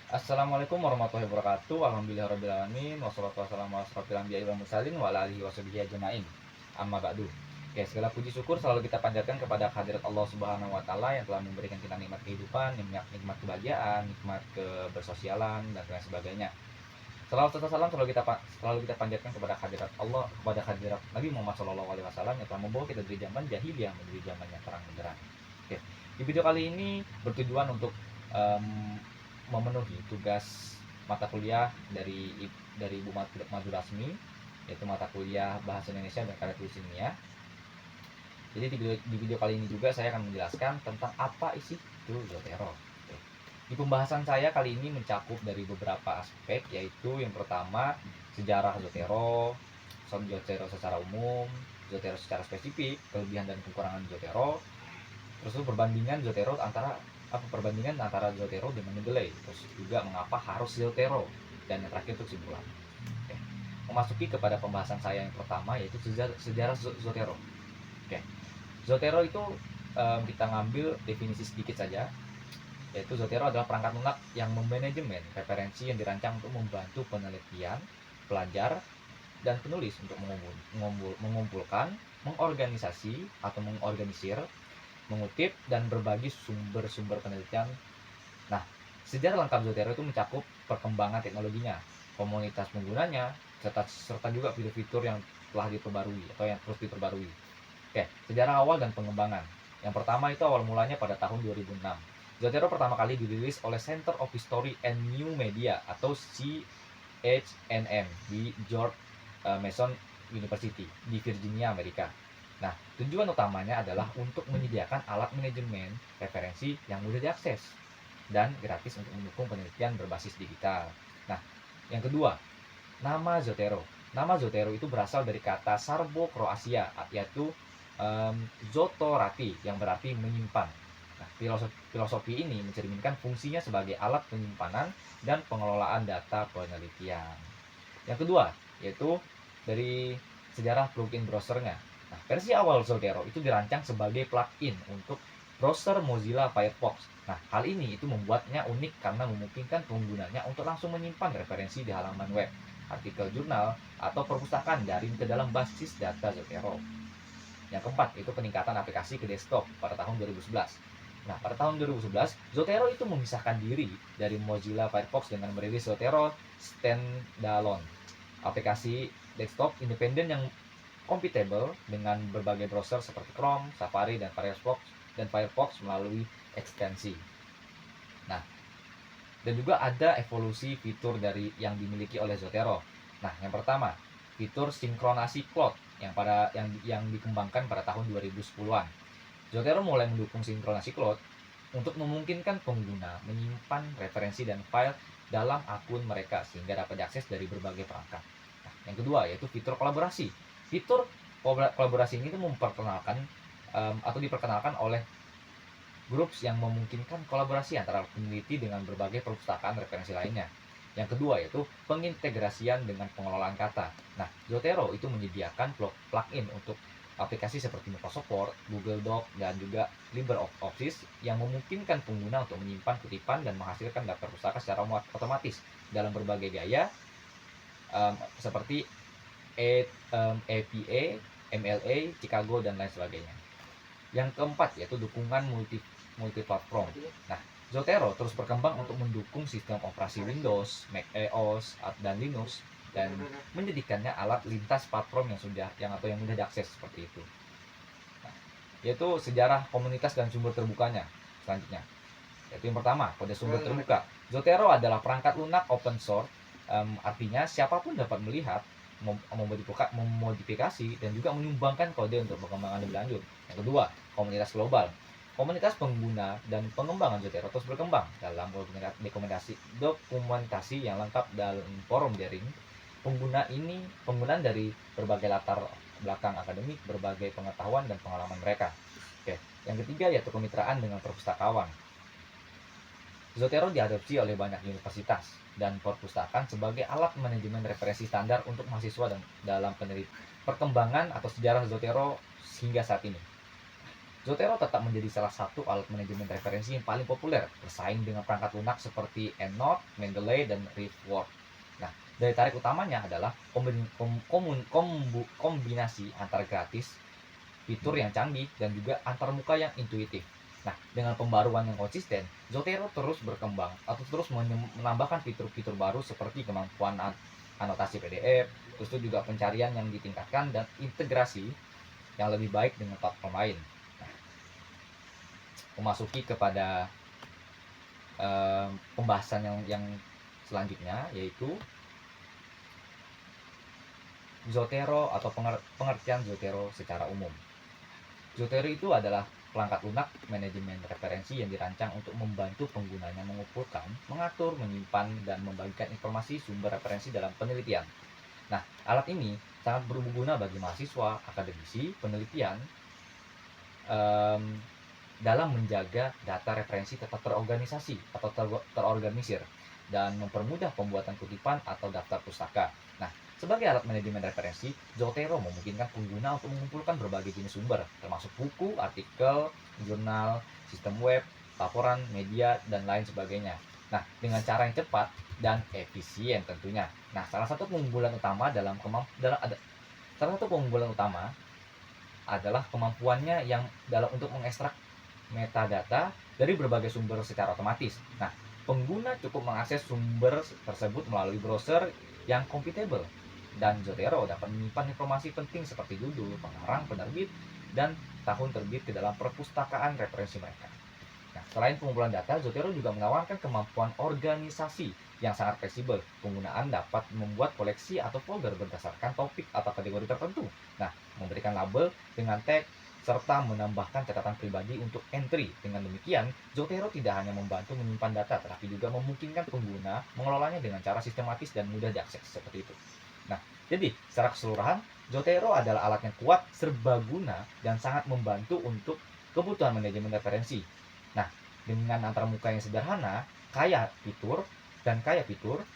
Assalamualaikum warahmatullahi wabarakatuh. Alhamdulillahirabbil alamin wassalatu wassalamu ala asrofil anbiya'i wal mursalin wa ala alihi washabihi ajmain. Amma ba'du. Oke, segala puji syukur selalu kita panjatkan kepada hadirat Allah Subhanahu wa taala yang telah memberikan kita nikmat kehidupan, nikmat kebahagiaan, nikmat kebersosialan dan lain sebagainya. Salawat serta salam selalu kita panjatkan kepada hadirat Allah, kepada hadirat Nabi Muhammad SAW yang telah membawa kita dari zaman jahiliyah menuju zaman yang terang benderang. Oke, di video kali ini bertujuan untuk memenuhi tugas mata kuliah dari Bu Madu Rasmi, yaitu mata kuliah Bahasa Indonesia dan Karya Tulis Ilmiah. Jadi di video kali ini juga saya akan menjelaskan tentang apa isi itu Zotero. Di pembahasan saya kali ini mencakup dari beberapa aspek, yaitu yang pertama sejarah Zotero, Zotero secara umum, Zotero secara spesifik, kelebihan dan kekurangan Zotero, terus perbandingan Zotero antara Zotero dengan Mendeley, terus juga mengapa harus Zotero, dan yang terakhir untuk kesimpulan. Oke. Memasuki kepada pembahasan saya yang pertama, yaitu sejarah Zotero. Oke. Zotero itu kita ngambil definisi sedikit saja, yaitu Zotero adalah perangkat lunak yang memanajemen referensi yang dirancang untuk membantu penelitian, pelajar, dan penulis untuk mengumpulkan, mengorganisasi atau mengorganisir, mengutip dan berbagi sumber-sumber penelitian. Nah, sejarah lengkap Zotero itu mencakup perkembangan teknologinya, komunitas penggunanya, serta juga fitur-fitur yang telah diperbarui atau yang terus diperbarui. Oke, sejarah awal dan pengembangan. Yang pertama itu awal mulanya pada tahun 2006. Zotero pertama kali dirilis oleh Center of History and New Media atau CHNM di George Mason University di Virginia, Amerika. Nah, tujuan utamanya adalah untuk menyediakan alat manajemen referensi yang mudah diakses dan gratis untuk mendukung penelitian berbasis digital. Nah, yang kedua, nama Zotero. Nama Zotero itu berasal dari kata Sarbo Kroasia, yaitu Zotorati, yang berarti menyimpan. Nah, filosofi ini mencerminkan fungsinya sebagai alat penyimpanan dan pengelolaan data penelitian. Yang kedua, yaitu dari sejarah plugin browsernya. Nah, versi awal Zotero itu dirancang sebagai plugin untuk browser Mozilla Firefox. Nah, hal ini itu membuatnya unik karena memungkinkan penggunanya untuk langsung menyimpan referensi di halaman web, artikel jurnal, atau perpustakaan daring ke dalam basis data Zotero. Yang keempat, itu peningkatan aplikasi ke desktop pada tahun 2011. Nah, pada tahun 2011, Zotero itu memisahkan diri dari Mozilla Firefox dengan merilis Zotero Standalone, aplikasi desktop independen yang compatible dengan berbagai browser seperti Chrome, Safari, dan Firefox melalui ekstensi. Nah, dan juga ada evolusi fitur dari yang dimiliki oleh Zotero. Nah, yang pertama, fitur sinkronasi cloud yang dikembangkan pada tahun 2010-an. Zotero mulai mendukung sinkronasi cloud untuk memungkinkan pengguna menyimpan referensi dan file dalam akun mereka sehingga dapat diakses dari berbagai perangkat. Nah, yang kedua yaitu fitur kolaborasi. Fitur kolaborasi ini memperkenalkan atau diperkenalkan oleh groups yang memungkinkan kolaborasi antara peneliti dengan berbagai perpustakaan referensi lainnya. Yang kedua yaitu pengintegrasian dengan pengelolaan kata. Nah, Zotero itu menyediakan plugin untuk aplikasi seperti Microsoft Word, Google Doc, dan juga LibreOffice yang memungkinkan pengguna untuk menyimpan kutipan dan menghasilkan daftar pustaka secara otomatis dalam berbagai gaya seperti APA, MLA, Chicago, dan lain sebagainya. Yang keempat yaitu dukungan multiplatform. Nah, Zotero terus berkembang untuk mendukung sistem operasi Windows, Mac OS, dan Linux, dan menjadikannya alat lintas platform yang mudah diakses seperti itu. Nah, yaitu sejarah komunitas dan sumber terbukanya. Selanjutnya, yaitu yang pertama, kode sumber terbuka. Zotero adalah perangkat lunak open source, artinya siapapun dapat melihat, memodifikasi, dan juga menyumbangkan kode untuk perkembangan lebih lanjut. Yang kedua, komunitas global. Komunitas pengguna dan pengembangan Zotero terus berkembang dalam dokumentasi yang lengkap dalam forum daring. Penggunaan dari berbagai latar belakang akademik, berbagai pengetahuan dan pengalaman mereka. Oke, yang ketiga yaitu kemitraan dengan perpustakawan. Zotero diadopsi oleh banyak universitas dan perpustakaan sebagai alat manajemen referensi standar untuk mahasiswa dan dalam penelitian perkembangan atau sejarah Zotero hingga saat ini. Zotero tetap menjadi salah satu alat manajemen referensi yang paling populer, bersaing dengan perangkat lunak seperti EndNote, Mendeley, dan RiffWorks. Nah, daya tarik utamanya adalah kombinasi antar gratis, fitur yang canggih, dan juga antarmuka yang intuitif. Nah, dengan pembaruan yang konsisten, Zotero terus berkembang atau terus menambahkan fitur-fitur baru seperti kemampuan anotasi PDF, terus itu juga pencarian yang ditingkatkan dan integrasi yang lebih baik dengan platform lain. Nah, memasuki kepada pembahasan yang selanjutnya, yaitu Zotero atau pengertian Zotero secara umum. Zotero itu adalah perangkat lunak manajemen referensi yang dirancang untuk membantu penggunanya mengumpulkan, mengatur, menyimpan, dan membagikan informasi sumber referensi dalam penelitian. Nah, alat ini sangat berguna bagi mahasiswa, akademisi, penelitian dalam menjaga data referensi tetap terorganisasi atau terorganisir dan mempermudah pembuatan kutipan atau daftar pustaka. Nah, sebagai alat manajemen referensi, Zotero memungkinkan pengguna untuk mengumpulkan berbagai jenis sumber, termasuk buku, artikel, jurnal, sistem web, laporan, media, dan lain sebagainya. Nah, dengan cara yang cepat dan efisien tentunya. Nah, salah satu keunggulan utama adalah kemampuannya yang dalam untuk mengekstrak metadata dari berbagai sumber secara otomatis. Nah, pengguna cukup mengakses sumber tersebut melalui browser yang kompatibel, dan Zotero dapat menyimpan informasi penting seperti judul, pengarang, penerbit, dan tahun terbit ke dalam perpustakaan referensi mereka. Nah, selain pengumpulan data, Zotero juga menawarkan kemampuan organisasi yang sangat fleksibel. Penggunaan dapat membuat koleksi atau folder berdasarkan topik atau kategori tertentu. Nah, memberikan label dengan tag serta menambahkan catatan pribadi untuk entry. Dengan demikian, Zotero tidak hanya membantu menyimpan data, tetapi juga memungkinkan pengguna mengelolanya dengan cara sistematis dan mudah diakses seperti itu. Nah, jadi secara keseluruhan, Zotero adalah alat yang kuat, serbaguna, dan sangat membantu untuk kebutuhan manajemen referensi. Nah, dengan antarmuka yang sederhana, kaya fitur,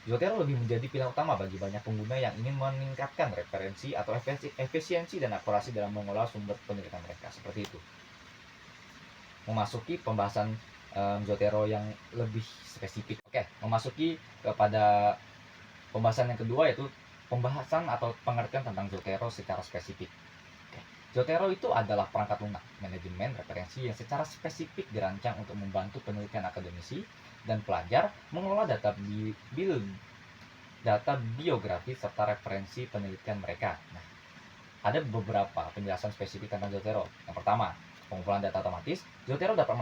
Zotero lebih menjadi pilihan utama bagi banyak pengguna yang ingin meningkatkan referensi atau efisiensi dan akurasi dalam mengolah sumber penelitian mereka. Seperti itu. Memasuki pembahasan Zotero yang lebih spesifik. Oke, memasuki kepada pembahasan yang kedua, yaitu pembahasan atau pengertian tentang Zotero secara spesifik. Zotero itu adalah perangkat lunak manajemen referensi yang secara spesifik dirancang untuk membantu penelitian akademisi dan pelajar mengelola data biografi serta referensi penelitian mereka. Nah, ada beberapa penjelasan spesifik tentang Zotero. Yang pertama, pengumpulan data otomatis. Zotero dapat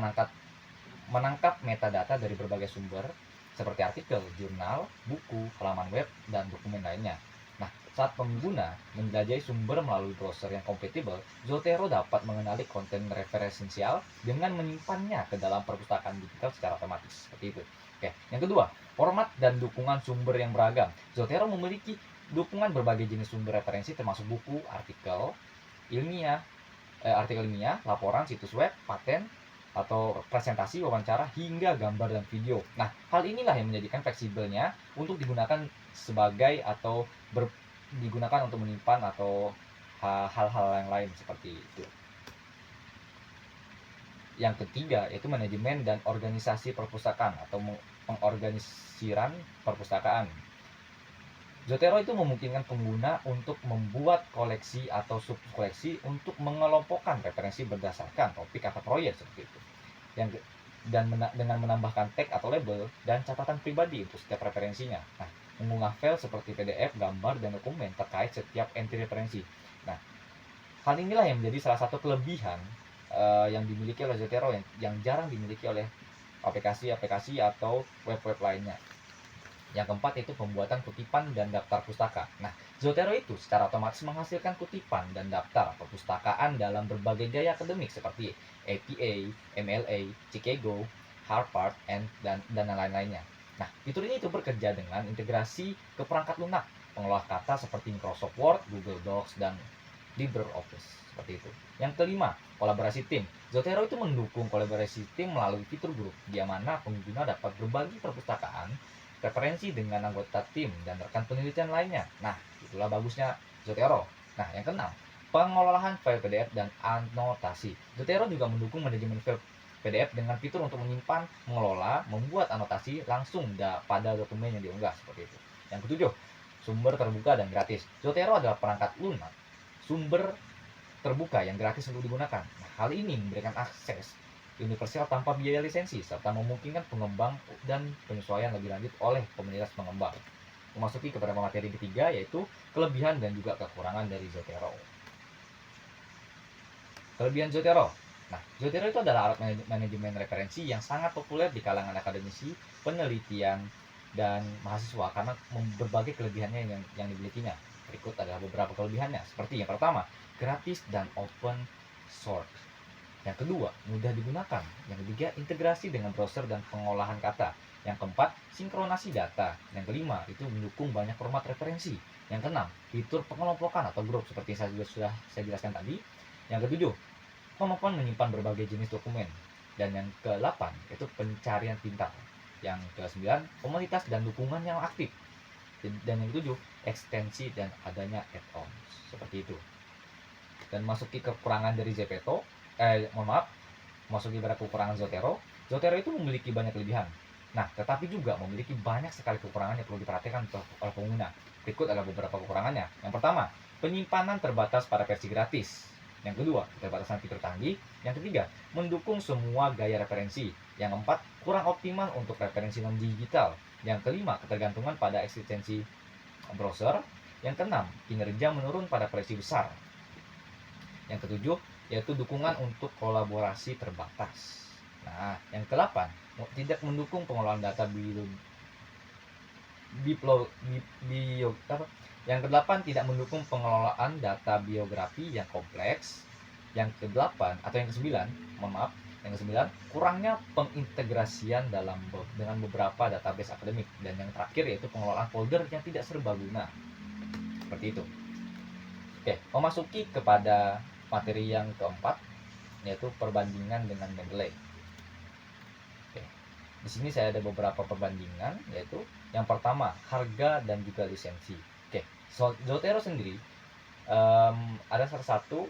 menangkap metadata dari berbagai sumber seperti artikel, jurnal, buku, halaman web, dan dokumen lainnya. Nah, saat pengguna menjelajahi sumber melalui browser yang kompatibel, Zotero dapat mengenali konten referensial dengan menyimpannya ke dalam perpustakaan digital secara otomatis. Seperti itu. Oke, yang kedua, format dan dukungan sumber yang beragam. Zotero memiliki dukungan berbagai jenis sumber referensi termasuk buku, artikel ilmiah, laporan, situs web, paten, atau presentasi, wawancara, hingga gambar dan video. Nah, hal inilah yang menjadikan fleksibelnya untuk digunakan sebagai atau digunakan untuk menyimpan atau hal-hal yang lain seperti itu. Yang ketiga yaitu manajemen dan organisasi perpustakaan atau pengorganisiran perpustakaan. Zotero itu memungkinkan pengguna untuk membuat koleksi atau subkoleksi untuk mengelompokkan referensi berdasarkan topik atau proyek seperti itu. Dengan menambahkan tag atau label dan catatan pribadi untuk setiap referensinya. Nah, mengunggah file seperti PDF, gambar, dan dokumen terkait setiap entry referensi. Nah, hal inilah yang menjadi salah satu kelebihan yang dimiliki oleh Zotero yang jarang dimiliki oleh aplikasi-aplikasi atau web-web lainnya. Yang keempat yaitu pembuatan kutipan dan daftar pustaka. Nah, Zotero itu secara otomatis menghasilkan kutipan dan daftar perpustakaan dalam berbagai gaya akademik seperti APA, MLA, Chicago, Harvard, dan lain-lainnya. Nah, fitur ini itu bekerja dengan integrasi ke perangkat lunak, pengolah kata seperti Microsoft Word, Google Docs, dan LibreOffice. Seperti itu. Yang kelima, kolaborasi tim. Zotero itu mendukung kolaborasi tim melalui fitur grup, di mana pengguna dapat berbagi perpustakaan, referensi dengan anggota tim dan rekan penelitian lainnya. Nah, itulah bagusnya Zotero. Nah, yang keenam, Pengelolaan file PDF dan anotasi. Zotero juga mendukung manajemen file PDF dengan fitur untuk menyimpan, mengelola, membuat anotasi langsung pada dokumen yang diunggah seperti itu. Yang ketujuh, sumber terbuka dan gratis. Zotero adalah perangkat lunak sumber terbuka yang gratis untuk digunakan. Nah, hal ini memberikan akses universal tanpa biaya lisensi serta memungkinkan pengembang dan penyesuaian lebih lanjut oleh komunitas pengembang. Memasuki kepada materi ketiga yaitu kelebihan dan juga kekurangan dari Zotero. Kelebihan Zotero. Nah, Zotero itu adalah alat manajemen referensi yang sangat populer di kalangan akademisi, penelitian, dan mahasiswa karena berbagai kelebihannya yang dimilikinya. Berikut adalah beberapa kelebihannya. Seperti yang pertama, gratis dan open source. Yang kedua, mudah digunakan. Yang ketiga, integrasi dengan browser dan pengolahan kata. Yang keempat, sinkronasi data. Yang kelima, itu mendukung banyak format referensi. Yang keenam, fitur pengelompokan atau grup seperti yang sudah saya jelaskan tadi. Yang ketujuh, kemampuan menyimpan berbagai jenis dokumen. Dan yang ke-8, itu pencarian pintar. Yang ke-9, komunitas dan dukungan yang aktif. Dan yang ke-7, ekstensi dan adanya add-ons. Seperti itu. Dan masuki kekurangan dari masuki pada kekurangan Zotero. Zotero itu memiliki banyak kelebihan. Nah, tetapi juga memiliki banyak sekali kekurangan yang perlu diperhatikan oleh pengguna. Berikut adalah beberapa kekurangannya. Yang pertama, penyimpanan terbatas pada versi gratis. Yang kedua, keterbatasan fitur canggih. Yang ketiga, mendukung semua gaya referensi. Yang keempat, kurang optimal untuk referensi non-digital. Yang kelima, ketergantungan pada eksistensi browser. Yang keenam, kinerja menurun pada proyeksi besar. Yang ketujuh, yaitu dukungan untuk kolaborasi terbatas. Nah, yang ke-8, tidak mendukung pengelolaan data yang ke-8 tidak mendukung pengelolaan data biografi yang kompleks. Yang ke-8 atau yang ke-9, yang ke-9, kurangnya pengintegrasian dengan beberapa database akademik. Dan yang terakhir yaitu pengelolaan folder yang tidak serbaguna. Seperti itu. Oke, memasuki kepada materi yang keempat yaitu perbandingan dengan Mendeley. Oke. Di sini saya ada beberapa perbandingan yaitu yang pertama harga dan juga lisensi. Oke, Zotero sendiri ada salah satu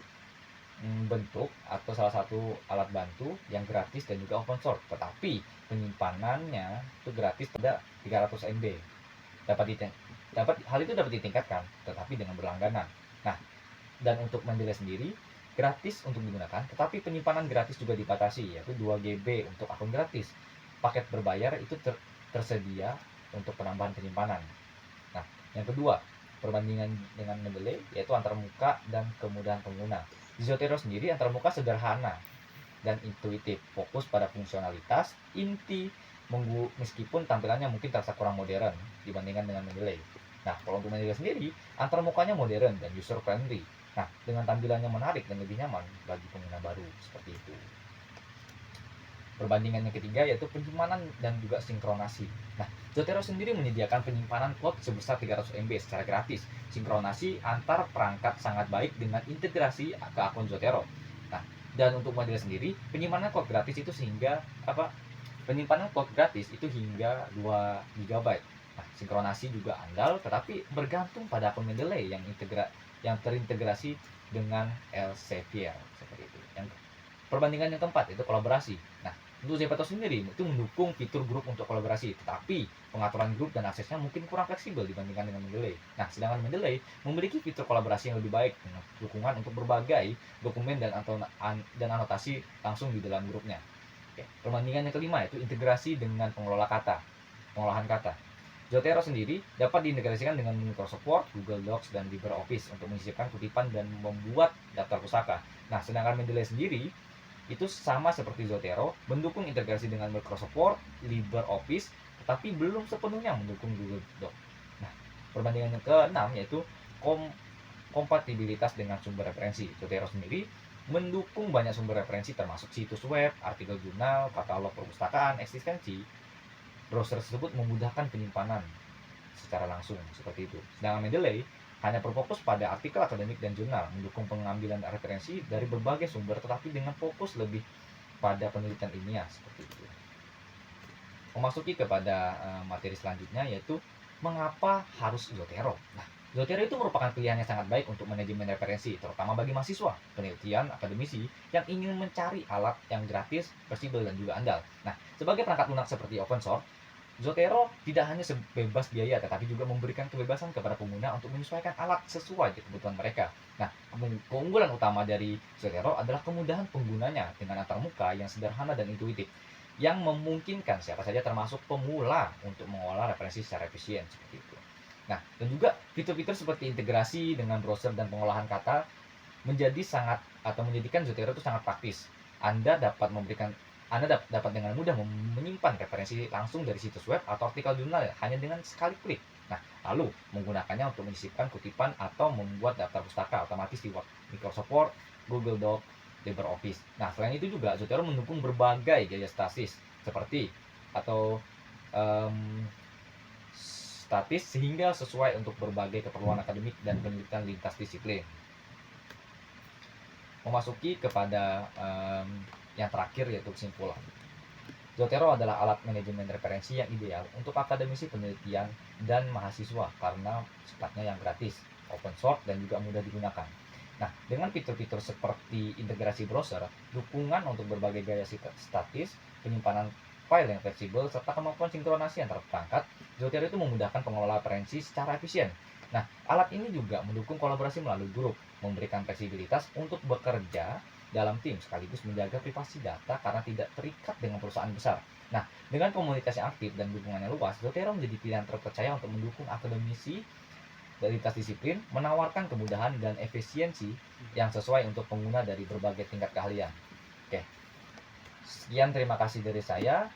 bentuk atau salah satu alat bantu yang gratis dan juga open source, tetapi penyimpanannya itu gratis pada 300 MB. Hal itu dapat ditingkatkan tetapi dengan berlangganan. Nah, dan untuk Mendeley sendiri gratis untuk digunakan, tetapi penyimpanan gratis juga dibatasi yaitu 2 GB untuk akun gratis. Paket berbayar itu tersedia untuk penambahan penyimpanan. Nah, yang kedua, perbandingan dengan Mendeley yaitu antarmuka dan kemudahan pengguna. Di Zotero sendiri antarmuka sederhana dan intuitif, fokus pada fungsionalitas inti meskipun tampilannya mungkin terasa kurang modern dibandingkan dengan Mendeley. Nah, kalau untuk Mendeley sendiri, antarmukanya modern dan user friendly. Nah, dengan tampilannya menarik dan lebih nyaman bagi pengguna baru seperti itu. Perbandingan yang ketiga yaitu penyimpanan dan juga sinkronasi. Nah, Zotero sendiri menyediakan penyimpanan cloud sebesar 300 MB secara gratis. Sinkronasi antar perangkat sangat baik dengan integrasi ke akun Zotero. Nah, dan untuk Mendeley sendiri, penyimpanan cloud gratis itu penyimpanan cloud gratis itu hingga 2 GB. Nah, sinkronasi juga andal tetapi bergantung pada akun Mendeley yang terintegrasi dengan Elsevier seperti itu. Yang perbandingan yang keempat itu kolaborasi. Nah, untuk Zepeto sendiri itu mendukung fitur grup untuk kolaborasi, tetapi pengaturan grup dan aksesnya mungkin kurang fleksibel dibandingkan dengan Mendeley. Nah, sedangkan Mendeley memiliki fitur kolaborasi yang lebih baik dengan dukungan untuk berbagai dokumen dan anotasi langsung di dalam grupnya. Oke, perbandingan yang kelima itu integrasi dengan pengolahan kata. Zotero sendiri dapat diintegrasikan dengan Microsoft Word, Google Docs, dan LibreOffice untuk menyisipkan kutipan dan membuat daftar pusaka. Nah, sedangkan Mendeley sendiri itu sama seperti Zotero, mendukung integrasi dengan Microsoft Word, LibreOffice, tetapi belum sepenuhnya mendukung Google Docs. Nah, perbandingan yang ke-6 yaitu kompatibilitas dengan sumber referensi. Zotero sendiri mendukung banyak sumber referensi termasuk situs web, artikel jurnal, katalog perpustakaan, eksistensi. Browser tersebut memudahkan penyimpanan secara langsung seperti itu. Sedangkan Mendeley hanya berfokus pada artikel akademik dan jurnal, mendukung pengambilan referensi dari berbagai sumber tetapi dengan fokus lebih pada penelitian ilmiah seperti itu. Memasuki kepada materi selanjutnya yaitu mengapa harus Zotero. Nah, Zotero itu merupakan pilihan yang sangat baik untuk manajemen referensi, terutama bagi mahasiswa, penelitian, akademisi yang ingin mencari alat yang gratis, fleksibel, dan juga andal. Nah, sebagai perangkat lunak seperti open source, Zotero tidak hanya sebebas biaya, tetapi juga memberikan kebebasan kepada pengguna untuk menyesuaikan alat sesuai kebutuhan mereka. Nah, keunggulan utama dari Zotero adalah kemudahan penggunanya dengan antarmuka yang sederhana dan intuitif, yang memungkinkan siapa saja termasuk pemula untuk mengolah referensi secara efisien seperti itu. Nah, dan juga fitur-fitur seperti integrasi dengan browser dan pengolahan kata menjadi sangat atau menjadikan Zotero itu sangat praktis. Anda dapat dengan mudah menyimpan referensi langsung dari situs web atau artikel jurnal hanya dengan sekali klik. Nah, lalu menggunakannya untuk menyisipkan kutipan atau membuat daftar pustaka otomatis di Microsoft Word, Google Doc, LibreOffice. Nah, selain itu juga Zotero mendukung berbagai gaya statis seperti atau um, statis sehingga sesuai untuk berbagai keperluan akademik dan penelitian lintas disiplin. Memasuki kepada yang terakhir yaitu kesimpulan. Zotero adalah alat manajemen referensi yang ideal untuk akademisi penelitian dan mahasiswa karena sifatnya yang gratis, open source, dan juga mudah digunakan. Nah, dengan fitur-fitur seperti integrasi browser, dukungan untuk berbagai gaya statis, penyimpanan file yang fleksibel, serta kemampuan sinkronasi antar perangkat, Zotero itu memudahkan pengelola referensi secara efisien. Nah, alat ini juga mendukung kolaborasi melalui grup, memberikan fleksibilitas untuk bekerja dalam tim sekaligus menjaga privasi data karena tidak terikat dengan perusahaan besar. Nah, dengan komunitas yang aktif dan dukungannya luas, Zotero menjadi pilihan terpercaya untuk mendukung akademisi dari lintas disiplin, menawarkan kemudahan dan efisiensi yang sesuai untuk pengguna dari berbagai tingkat keahlian. Oke, sekian terima kasih dari saya.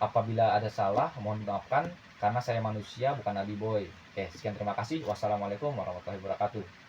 Apabila ada salah, mohon dimaafkan karena saya manusia bukan Nabi Boy. Oke, sekian terima kasih. Wassalamualaikum warahmatullahi wabarakatuh.